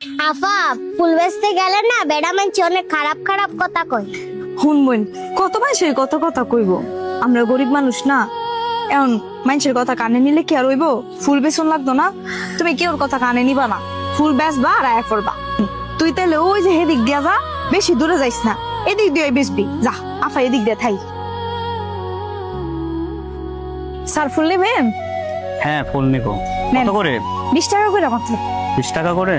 আফা, ফুল বেচতে গেলে না বেড়া মানছে অনেক খারাপ খারাপ কথা কয়। হুন বোন, কত মানুষের কত কথা কইব, আমরা গরিব মানুষ না। এখন মানুষের কথা কানে নিলে কি আর হইব? ফুল বেচন লাগতো না? তুমি কেউর কথা কানে নিবা না, ফুল বেচবা আর আয়া করবা। তুই তাহলে ওই যে এদিক দিয়া যা, বেশি দূরে যাইস না, এদিক দিয়ে বেচবি যা। আফা এদিক দিয়ে থাই। স্যার ফুল নেবেন? হ্যাঁ ফুল নিবো। নেন। কত করে? 20 টাকা করে মাত্র। 20 টাকা করে?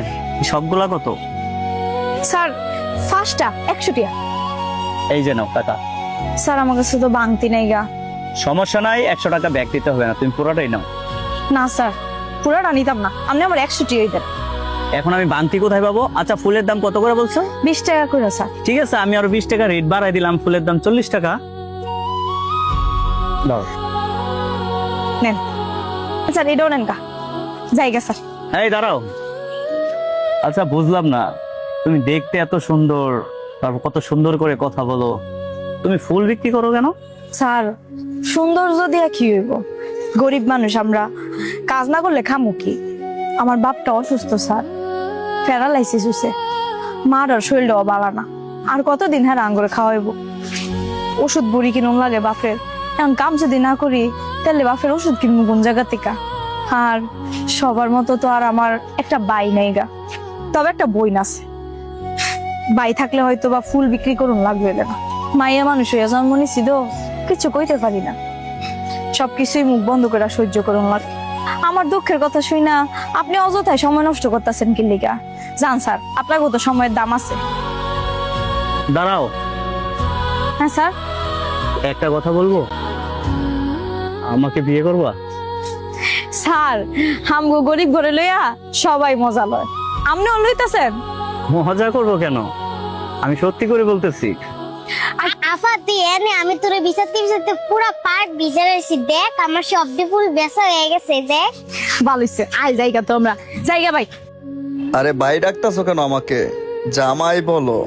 সবগুলা কত? স্যার ফার্স্টটা 100 টাকা। এই যে নাও টাকা। স্যার আমার কাছে তো বাংতি নাই গা। সমস্যা নাই, 100 টাকা ব্যাগ দিতে হবে না, তুমি পুরোটাই নাও। না স্যার, পুরোটা নিতাম না, আপনি আমার 100 টাকাই দেন। এখন আমি বান্তি কোথায় পাবো? আচ্ছা ফুলের দাম কত করে বলছো? 20 টাকা করে স্যার। ঠিক আছে, আমি আরো 20 টাকা রেট বাড়াই দিলাম, ফুলের দাম 40 টাকা। দাও। নেন স্যার, এটাও নেন কা জায়গা স্যার। এই দাঁড়াও। আচ্ছা বুঝলাম না, তুমি দেখতে এত সুন্দর, তারপর কত সুন্দর করে কথা বলো, তুমি ফুল বিক্রি করো কেন? স্যার সৌন্দর্য দিয়া কি হইব, গরিব মানুষ আমরা, কাজ না করলে খামু কি? আমার বাপটা অসুস্থ স্যার, প্যারালাইসিস হইছে, মার আর শরীরটাও বালা না, আর কতদিন হ্যাঁ আঙ্গুরে খাওয়াইব? ওষুধ বুড়ি কিনুন লাগে বাপের, এখন কাম যদি না করি তাহলে বাপের ওষুধ কিনবো কোন জায়গা থেকে? আর সবার মতো তো আর আমার একটা বাই নাই গা, তবে একটা বই আছে। বাই থাকলে হয়তো বা ফুল বিক্রি করুন লাগবে না। মাইয়া মানুষ হইয়া জন্ম নিছি তো কিছু কইতে পারি না, সবকিছুই মুখ বন্ধ করে সহ্য করুন লাগে। আমার দুঃখের কথা শুই না আপনি অযথায় সময় নষ্ট করতেছেন কি লিগা? জান স্যার, আপনার কত সময়ের দাম আছে। দাঁড়াও, হ্যাঁ স্যার। একটা কথা বলবো, আমাকে বিয়ে করবা? স্যার আমগো গরিব ঘরে লইয়া সবাই মজা লয়, আপনিও লইতেছেন। মজা করবো কেন, আমি সত্যি করে বলতেছি। আফা তুই এনে, আমি তোরে বিচারতে বিচারতে পুরো পার্ট বিচারেছি। দেখ আমার সবদি ফুল বেচা হয়ে গেছে, দেখ। ভালো হইছে, আয় জায়গা তো আমরা জায়গা ভাই। আরে ভাই ডাকতাছো কেন আমাকে? জামাই বলো।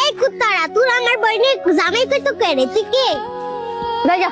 এই কুত্তারা, তুই আমার বই নিয়ে জামাই কই তো করে, তুই কে? জায়গা